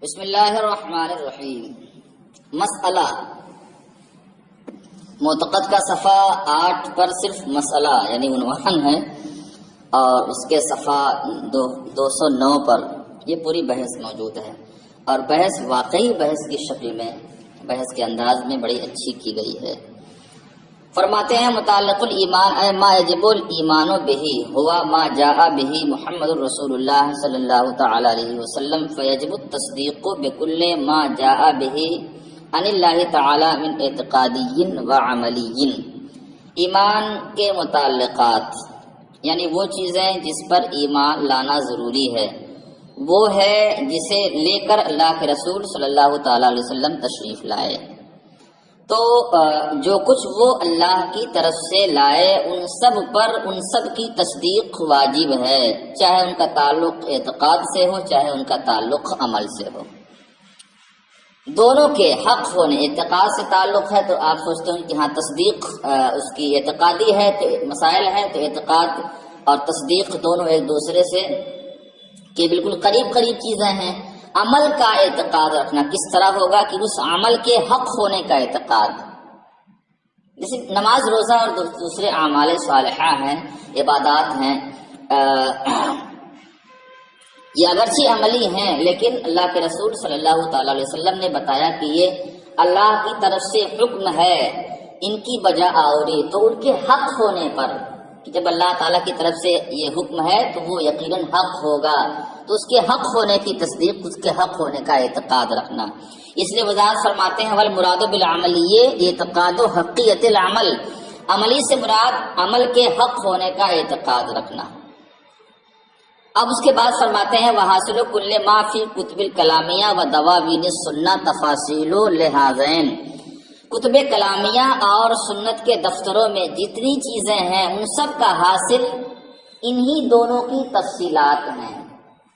بسم اللہ الرحمن الرحیم۔ مسئلہ معتقد کا صفحہ 8 پر صرف مسئلہ یعنی عنوان ہے، اور اس کے صفحہ 209 پر یہ پوری بحث موجود ہے، اور بحث واقعی بحث کی شکل میں، بحث کے انداز میں بڑی اچھی کی گئی ہے۔ فرماتے ہیں متعلق الایمان ما یجب الایمان به ہوا ما جاء به محمد رسول اللہ صلی اللہ تعالی علیہ وسلم فیجب التصدیق بكل ما جاء به عن اللہ تعالی من اعتقادی و عملی۔ ایمان کے متعلقات یعنی وہ چیزیں جس پر ایمان لانا ضروری ہے، وہ ہے جسے لے کر اللہ کے رسول صلی اللہ تعالی علیہ وسلم تشریف لائے۔ تو جو کچھ وہ اللہ کی طرف سے لائے ان سب پر ان سب کی تصدیق واجب ہے، چاہے ان کا تعلق اعتقاد سے ہو چاہے ان کا تعلق عمل سے ہو۔ دونوں کے حق ہونے، اعتقاد سے تعلق ہے تو آپ سوچتے ہیں کہ ہاں تصدیق اس کی اعتقادی ہے تو مسائل ہے، تو اعتقاد اور تصدیق دونوں ایک دوسرے سے کہ بالکل قریب چیزیں ہیں۔ عمل کا اعتقاد رکھنا کس طرح ہوگا کہ اس عمل کے حق ہونے کا اعتقاد، جیسے نماز روزہ اور دوسرے اعمال صالحہ ہیں، عبادات ہیں، یہ اگرچہ عملی ہیں لیکن اللہ کے رسول صلی اللہ تعالی علیہ وسلم نے بتایا کہ یہ اللہ کی طرف سے حکم ہے، ان کی بجا آوری، تو ان کے حق ہونے پر کہ جب اللہ تعالیٰ کی طرف سے یہ حکم ہے تو وہ یقیناً حق ہوگا، تو اس کے حق ہونے کی تصدیق، اس کے حق ہونے کا اعتقاد رکھنا۔ اس لیے وضاحت فرماتے ہیں والمراد بالعملیہ اعتقاد و حقیت العمل، عملی سے مراد عمل کے حق ہونے کا اعتقاد رکھنا۔ اب اس کے بعد فرماتے ہیں وحاصل کل ما فی کتب الکلامیہ و دواوین السنہ تفاصیل لہذین، کتب کلامیہ اور سنت کے دفتروں میں جتنی چیزیں ہیں ان سب کا حاصل انہی دونوں کی تفصیلات ہیں،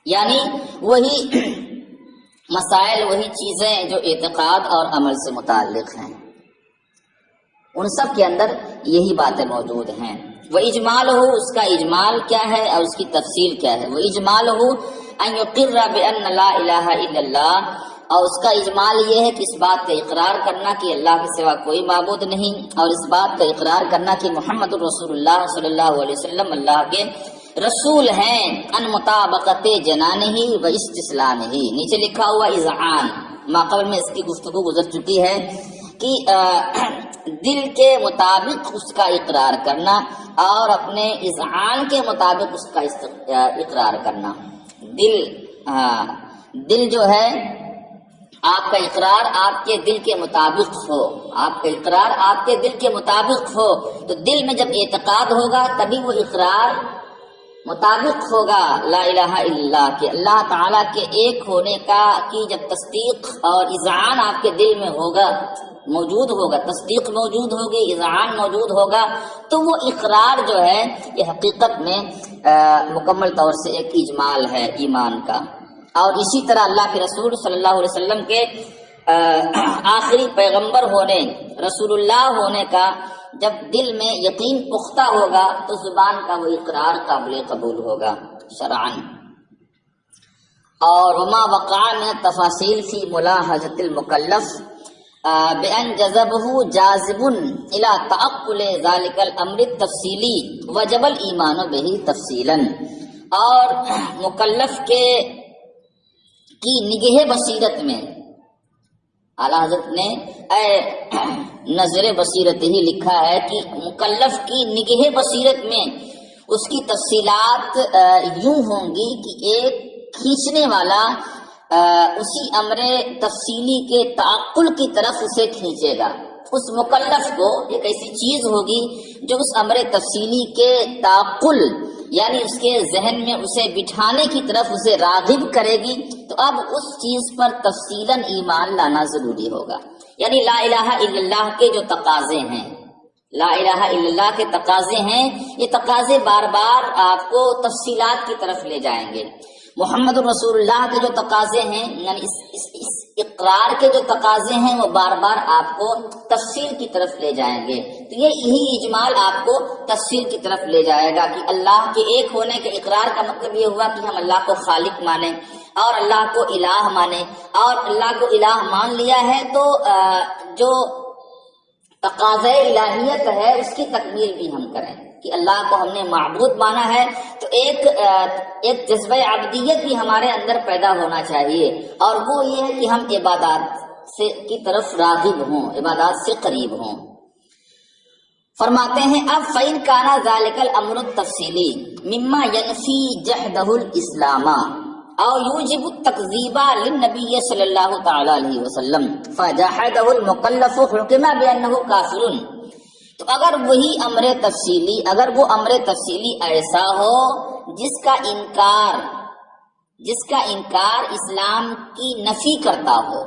یعنی وہی مسائل، وہی چیزیں جو اعتقاد اور عمل سے متعلق ہیں، ان سب کے اندر یہی باتیں موجود ہیں۔ وہ اجمال ہو، اس کا اجمال کیا ہے اور اس کی تفصیل کیا ہے؟ وہ اجمال ہو ان یقر بان لا الہ الا اللہ، اور اس کا اجمال یہ ہے کہ اس بات کا اقرار کرنا کہ اللہ کے سوا کوئی معبود نہیں، اور اس بات کا اقرار کرنا کہ محمد رسول اللہ صلی اللہ علیہ وسلم اللہ کے رسول ہیں، ان مطابقت جنانہ و استسلامہ، نیچے لکھا ہوا اذعان، ماقبل میں اس کی گفتگو گزر چکی ہے کہ دل کے مطابق اس کا اقرار کرنا اور اپنے اذعان کے مطابق اس کا اقرار کرنا۔ دل جو ہے آپ کا اقرار آپ کے دل کے مطابق ہو، آپ کا اقرار آپ کے دل کے مطابق ہو، تو دل میں جب اعتقاد ہوگا تبھی وہ اقرار مطابق ہوگا لا الہ الا اللہ کے، اللہ تعالیٰ کے ایک ہونے کا کی جب تصدیق اور اذعان آپ کے دل میں ہوگا، موجود ہوگا، تصدیق موجود ہوگی، اذعان موجود ہوگا، تو وہ اقرار جو ہے یہ حقیقت میں مکمل طور سے ایک اجمال ہے ایمان کا۔ اور اسی طرح اللہ کے رسول صلی اللہ علیہ وسلم کے آخری پیغمبر ہونے، رسول اللہ ہونے کا جب دل میں یقین پختہ ہوگا تو زبان کا وہ اقرار قابل قبول ہوگا شرعاً۔ اور وما وقع من تفاصیل فی ملاحظۃ المکلف بأن جذبہ جاذب الی تعقل ذلک الامر التفصیلی وجب الایمان بہ تفصیلاً، اور مکلف کی نگہ بصیرت میں، اعلیٰ حضرت نے نظر بصیرت ہی لکھا ہے کہ مکلف کی نگہ بصیرت میں اس کی تفصیلات یوں ہوں گی کہ ایک کھینچنے والا اسی امر تفصیلی کے تعقل کی طرف اسے کھینچے گا۔ اس مکلف کو ایک ایسی چیز ہوگی جو اس امر تفصیلی کے تعقل یعنی اس کے ذہن میں اسے بٹھانے کی طرف اسے راغب کرے گی، تو اب اس چیز پر تفصیلاً ایمان لانا ضروری ہوگا۔ یعنی لا الہ الا اللہ کے جو تقاضے ہیں، لا الہ الا اللہ کے تقاضے ہیں، یہ تقاضے بار بار آپ کو تفصیلات کی طرف لے جائیں گے۔ محمد رسول اللہ کے جو تقاضے ہیں، یعنی اس اقرار کے جو تقاضے ہیں وہ بار بار آپ کو تفصیل کی طرف لے جائیں گے. تو یہی اجمال آپ کو تفصیل کی طرف لے جائے گا کہ اللہ کے ایک ہونے کے اقرار کا مطلب یہ ہوا کہ ہم اللہ کو خالق مانیں اور اللہ کو الہ مانیں، اور اللہ کو الہ مان لیا ہے تو جو تقاضۂ الہیت ہے اس کی تکمیل بھی ہم کریں کہ اللہ کو ہم نے معبود مانا ہے تو ایک جذبہ عبدیت بھی ہمارے اندر پیدا ہونا چاہیے، اور وہ یہ ہے کہ ہم عبادات سے کی طرف راغب ہوں، عبادات سے قریب ہوں. فرماتے ہیں اب فَإِنْ كَانَ ذَلِكَ الْأَمْرُ التَّفْصِيلِي مِمَّا يَنْفِي جَحْدَهُ الْإِسْلَامَ او یوجب التکذیب للنبی صلی اللہ تعالی علیہ وسلم فجحدہ المکلف حکم بانہ کافر. تو اگر وہی امر تفصیلی، اگر وہ امر تفصیلی ایسا ہو جس کا انکار اسلام کی نفی کرتا ہو،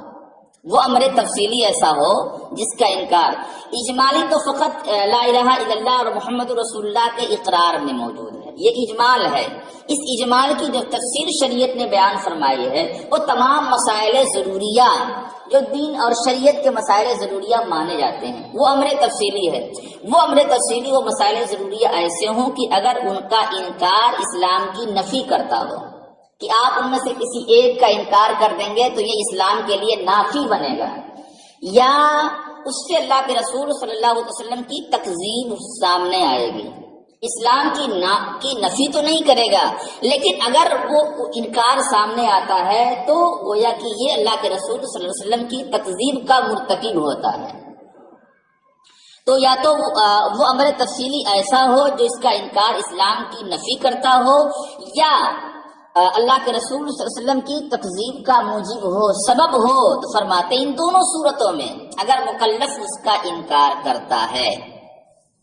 وہ امر تفصیلی ایسا ہو جس کا انکار اجمالی تو فقط لا الہ الا اللہ اور محمد رسول اللہ کے اقرار میں موجود ہے، یہ اجمال ہے. اس اجمال کی جو تفسیر شریعت نے بیان فرمائی ہے وہ تمام مسائل ضروریہ جو دین اور شریعت کے مسائل ضروریہ مانے جاتے ہیں وہ امر تفصیلی ہے. وہ امر تفصیلی وہ مسائل ضروریہ ایسے ہوں کہ اگر ان کا انکار اسلام کی نفی کرتا ہو، کہ آپ ان میں سے کسی ایک کا انکار کر دیں گے تو یہ اسلام کے لیے نافی بنے گا، یا اس سے اللہ کے رسول صلی اللہ علیہ وسلم کی تکذیب سامنے آئے گی. اسلام کی نفی تو نہیں کرے گا، لیکن اگر وہ انکار سامنے آتا ہے تو گویا کہ یہ اللہ کے رسول صلی اللہ علیہ وسلم کی تکذیب کا مرتکب ہوتا ہے. تو یا تو وہ امر تفصیلی ایسا ہو جو اس کا انکار اسلام کی نفی کرتا ہو، یا اللہ کے رسول صلی اللہ علیہ وسلم کی تکذیب کا موجب ہو، سبب ہو. تو فرماتے ان دونوں صورتوں میں اگر مکلف اس کا انکار کرتا ہے،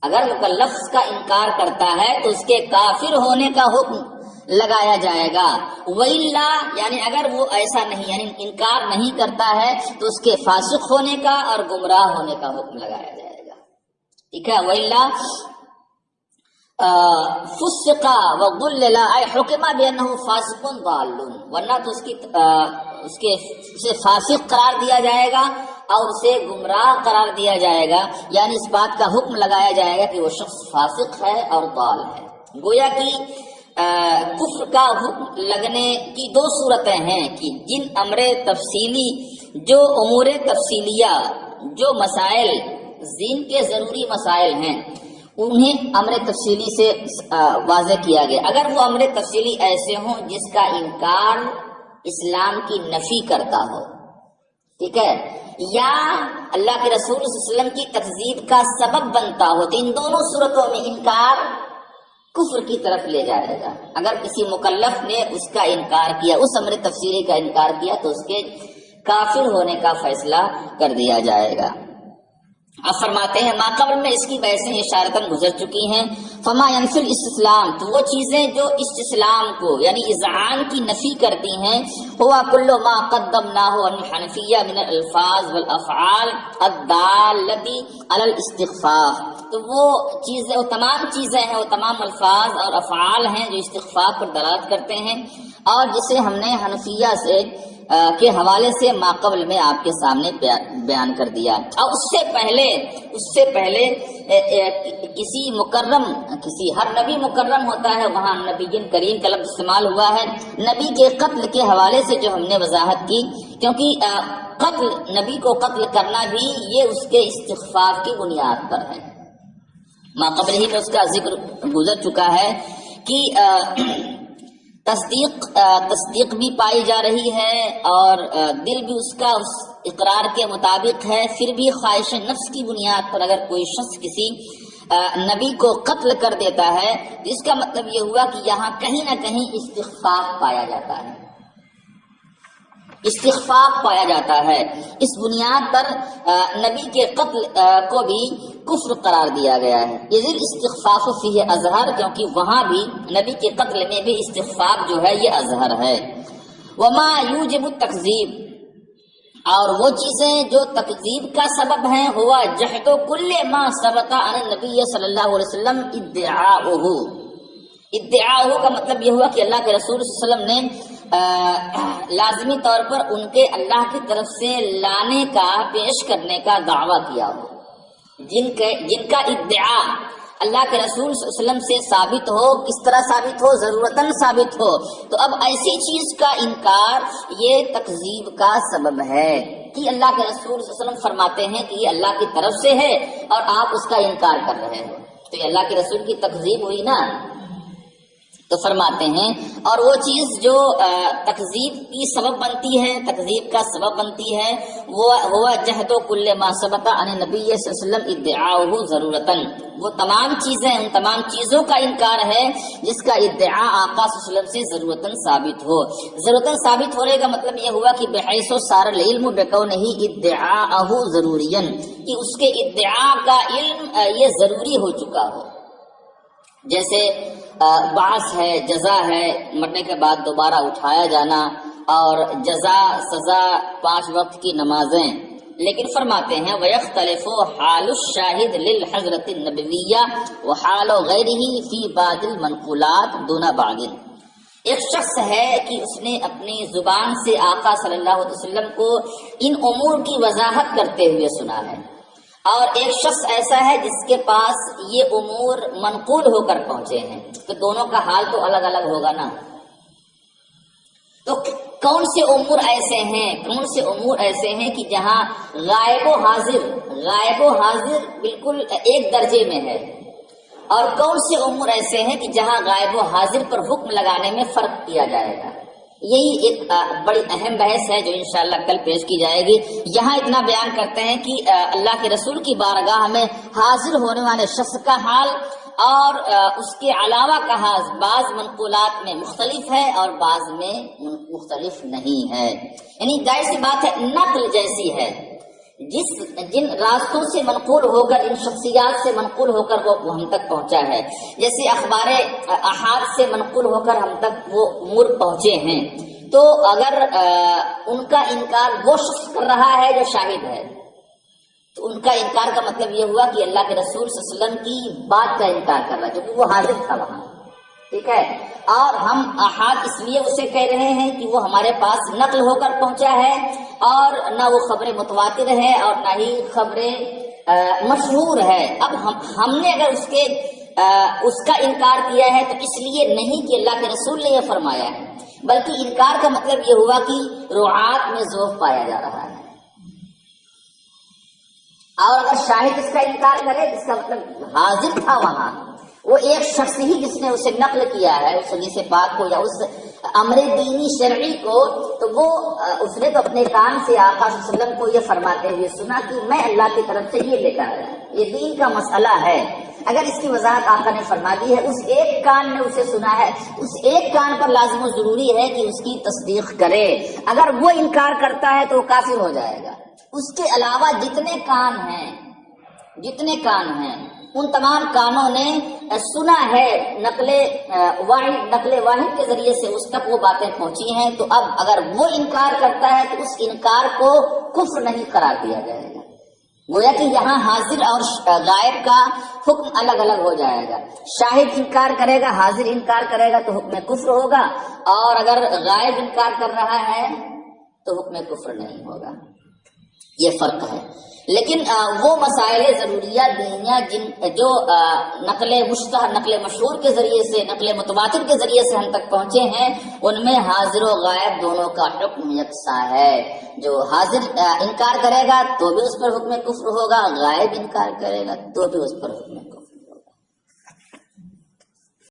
اگر مکلف اس کا انکار کرتا ہے تو اس کے کافر ہونے کا حکم لگایا جائے گا. وَإِلَّا یعنی اگر وہ ایسا نہیں، یعنی انکار نہیں کرتا ہے تو اس کے فاسق ہونے کا اور گمراہ ہونے کا حکم لگایا جائے گا. ٹھیک ہے. وَإِلَّا فُسِّقَ وَضُلِّلَ أَيْ حُكِمَ بِأَنَّهُ فَاسِقٌ ضَالٌ، ورنہ تو اسے فاسق قرار دیا جائے گا اور اسے گمراہ قرار دیا جائے گا، یعنی اس بات کا حکم لگایا جائے گا کہ وہ شخص فاسق ہے اور ضال ہے. گویا کہ کفر کا حکم لگنے کی دو صورتیں ہیں کہ جن امر تفصیلی، جو امور تفصیلیہ، جو مسائل دین کے ضروری مسائل ہیں انہیں امر تفصیلی سے واضح کیا گیا. اگر وہ امر تفصیلی ایسے ہوں جس کا انکار اسلام کی نفی کرتا ہو، ٹھیک ہے، یا اللہ کے رسول صلی اللہ علیہ وسلم کی تکذیب کا سبب بنتا ہو، تو ان دونوں صورتوں میں انکار کفر کی طرف لے جائے گا. اگر کسی مکلف نے اس کا انکار کیا، اس امر تفصیلی کا انکار کیا، تو اس کے کافر ہونے کا فیصلہ کر دیا جائے گا. اب فرماتے ہیں ماقبل میں اس کی بحثیں اشارتاً گزر چکی ہیں. فما ينفي الاستسلام، تو وہ چیزیں جو استسلام کو یعنی اذعان کی نفی کرتی ہیں، ہوا کل ما قدمناه عن الحنفیہ من الالفاظ والافعال الدالۃ علی الاستخفاف. تو وہ چیزیں، وہ تمام چیزیں ہیں، وہ تمام الفاظ اور افعال ہیں جو استخفاف پر دلالت کرتے ہیں، اور جسے ہم نے حنفیہ سے کے حوالے سے ماقبل میں آپ کے سامنے بیان کر دیا. اور اس سے پہلے کسی مکرم، ہر نبی مکرم ہوتا ہے، وہاں نبی کریم کا لفظ استعمال ہوا ہے. نبی کے قتل کے حوالے سے جو ہم نے وضاحت کی، کیونکہ نبی کو قتل کرنا بھی یہ اس کے استخفاف کی بنیاد پر ہے. ماقبل ہی میں اس کا ذکر گزر چکا ہے کہ تصدیق بھی پائی جا رہی ہے اور دل بھی اس کا اس اقرار کے مطابق ہے. پھر بھی خواہش نفس کی بنیاد پر اگر کوئی شخص کسی نبی کو قتل کر دیتا ہے تو اس کا مطلب یہ ہوا کہ یہاں کہیں نہ کہیں استخفاف پایا جاتا ہے، استخفاف پایا جاتا ہے. اس بنیاد پر نبی کے قتل کو بھی کفر قرار دیا گیا ہے. یہ استخفاف فیہ اظہر، کیونکہ وہاں بھی نبی کے قتل میں بھی استخفاف جو ہے یہ اظہر ہے. وما یوجب التکذیب، اور وہ چیزیں جو تکذیب کا سبب ہیں، ہوا جحد کل ما ثبت عن النبی صلی اللہ علیہ وسلم ادعاؤہ، ادعا کا مطلب یہ ہوا کہ اللہ کے رسول صلی اللہ علیہ وسلم نے لازمی طور پر ان کے اللہ کی طرف سے لانے کا، پیش کرنے کا دعویٰ کیا ہو، جن کا ادعا اللہ کے رسول صلی اللہ علیہ وسلم سے ثابت ہو. کس طرح ثابت ہو؟ ضرورتاً ثابت ہو. تو اب ایسی چیز کا انکار یہ تکذیب کا سبب ہے کہ اللہ کے رسول صلی اللہ علیہ وسلم فرماتے ہیں کہ یہ اللہ کی طرف سے ہے اور آپ اس کا انکار کر رہے ہو، تو یہ اللہ کے رسول کی تکذیب ہوئی نا. تو فرماتے ہیں اور وہ چیز جو تکذیب کی سبب بنتی ہے، تکذیب کا سبب بنتی ہے، وہ ہوا جہد و کل ما ثبت عن نبی صلی اللہ علیہ وسلم ادعاؤہ ضرورتاً، وہ تمام چیزیں، ان تمام چیزوں کا انکار ہے جس کا ادعا آقا صلی اللہ علیہ وسلم سے ضرورتاً ثابت ہو. ضرورتاً ثابت ہونے کا مطلب یہ ہوا کہ بحیث صار العلم بکونہ ادعاءہ ضروریاً، کہ اس کے ادعا کا علم یہ ضروری ہو چکا ہو. جیسے بعث ہے، جزا ہے، مرنے کے بعد دوبارہ اٹھایا جانا، اور جزا سزا 5 وقت کی نمازیں. لیکن فرماتے ہیں وَيَخْتَلِفُ حَالُ الشَّاهِدِ لِلْحَضْرَةِ النَّبَوِيَّةِ وَحَالُ غَيْرِهِ فِي بَعْضِ الْمَنْقُولَاتِ دُونَ بَعْضٍ. ایک شخص ہے کہ اس نے اپنی زبان سے آقا صلی اللہ علیہ وسلم کو ان امور کی وضاحت کرتے ہوئے سنا ہے، اور ایک شخص ایسا ہے جس کے پاس یہ امور منقول ہو کر پہنچے ہیں، تو دونوں کا حال تو الگ الگ ہوگا نا. تو کون سے امور ایسے ہیں، کون سے امور ایسے ہیں کہ جہاں غائب و حاضر بالکل ایک درجے میں ہے، اور کون سے امور ایسے ہیں کہ جہاں غائب و حاضر پر حکم لگانے میں فرق کیا جائے گا. یہی ایک بڑی اہم بحث ہے جو انشاءاللہ کل پیش کی جائے گی. یہاں اتنا بیان کرتے ہیں کہ اللہ کے رسول کی بارگاہ میں حاضر ہونے والے شخص کا حال اور اس کے علاوہ کا حال بعض منقولات میں مختلف ہے اور بعض میں مختلف نہیں ہے. یعنی ظاہر سی بات ہے، نقل جیسی ہے، جن راستوں سے منقول ہو کر، ان شخصیات سے منقول ہو کر وہ ہم تک پہنچا ہے، جیسے اخبار احاد سے منقول ہو کر ہم تک وہ امور پہنچے ہیں، تو اگر ان کا انکار وہ شخص کر رہا ہے جو شاہد ہے، تو ان کا انکار کا مطلب یہ ہوا کہ اللہ کے رسول صلی اللہ علیہ وسلم کی بات کا انکار کر رہا ہے، کیونکہ وہ حاضر تھا وہاں. ٹھیک ہے، اور ہم احاد اس لیے اسے کہہ رہے ہیں کہ وہ ہمارے پاس نقل ہو کر پہنچا ہے، اور نہ وہ خبریں متواتر ہے اور نہ ہی خبریں مشہور ہے. اب ہم نے اگر اس کا انکار کیا ہے تو اس لیے نہیں کہ اللہ کے رسول نے یہ فرمایا ہے، بلکہ انکار کا مطلب یہ ہوا کہ روعات میں ذوق پایا جا رہا ہے. اور اگر شاہد اس کا انکار کرے اس کا مطلب حاضر تھا وہاں، وہ ایک شخص ہی جس نے اسے نقل کیا ہے اس حدیث پاک کو یا اس امر دینی شرعی کو، تو وہ اس نے تو اپنے کان سے آقا صلی اللہ علیہ وسلم کو یہ فرماتے ہوئے سنا کہ میں اللہ کی طرف سے یہ لے کر آیا، یہ دین کا مسئلہ ہے. اگر اس کی وضاحت آقا نے فرما دی ہے، اس ایک کان نے اسے سنا ہے، اس ایک کان پر لازم و ضروری ہے کہ اس کی تصدیق کرے. اگر وہ انکار کرتا ہے تو وہ کافر ہو جائے گا. اس کے علاوہ جتنے کان ہیں ان تمام کانوں نے سنا ہے، نقل واحد کے ذریعے سے اس تک وہ باتیں پہنچی ہیں. تو اب اگر وہ انکار کرتا ہے تو اس انکار کو کفر نہیں قرار دیا جائے گا. گویا کہ یہاں حاضر اور غائب کا حکم الگ الگ ہو جائے گا. شاہد انکار کرے گا، حاضر انکار کرے گا تو حکم کفر ہوگا، اور اگر غائب انکار کر رہا ہے تو حکم کفر نہیں ہوگا. یہ فرق ہے. لیکن وہ مسائل ضروریہ دینیہ جو نقل مشہور کے ذریعے سے، نقل متواتر کے ذریعے سے ہم تک پہنچے ہیں، ان میں حاضر و غائب دونوں کا حکم یکساں ہے. جو حاضر انکار کرے گا تو بھی اس پر حکم کفر ہوگا، غائب انکار کرے گا تو بھی اس پر حکم